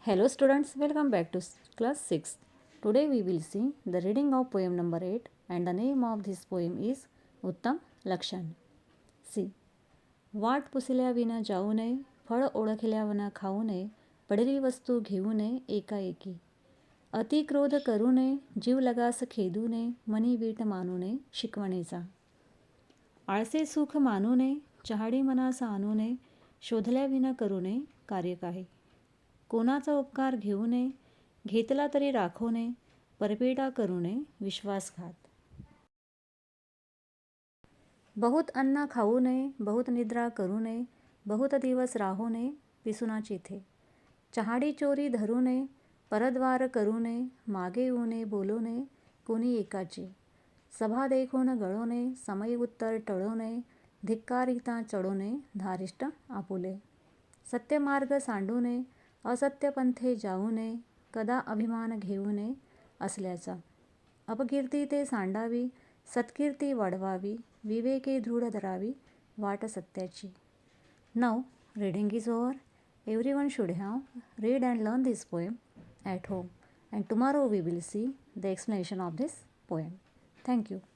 Hello students, welcome back to class 6. Today we will see the reading of poem number 8 and the name of this poem is उत्तम लक्षण. See. वाट पुसल्या विना जाऊ नये, फळ ओळखल्या विना खाऊ नये, पडली वस्तू घेऊ नये एकाएकी. अति क्रोध करू नये, जीव लगास खेदू नये, मनी वीट मानू नये शिकवणीचा. आळसे सुख मानू नये, चहाडी मनास आणू नये, शोधल्या विना करू नये कार्य काही. कोणाचा उपकार घेऊ नये, घेतला तरी राखू नये, परपेटा करू नये विश्वासघात. बहुत अन्न खाऊ नये, बहुत निद्रा करू नये, बहुत दिवस राहू नये पिसुना चिथे. चहाडी चोरी धरू नये, परद्वार करू नये, मागे येऊ नये बोलू नये कोणी एकाची. सभा देखून गळू नये, समय उत्तर टळू नये, धिक्कारिता चढू नये धारिष्ट आपुले. सत्यमार्ग सांडू नये, असत्य पंथे जाऊ नये, कदा अभिमान घेऊ नये असल्याचा. अपकीर्ती ते सांडावी, सत्कीर्ती वाढवावी, विवेके दृढ धरावी वाट सत्याची. Now reading is over. Everyone should have read and learn this poem at home, and tomorrow we will see the explanation of this poem. Thank you.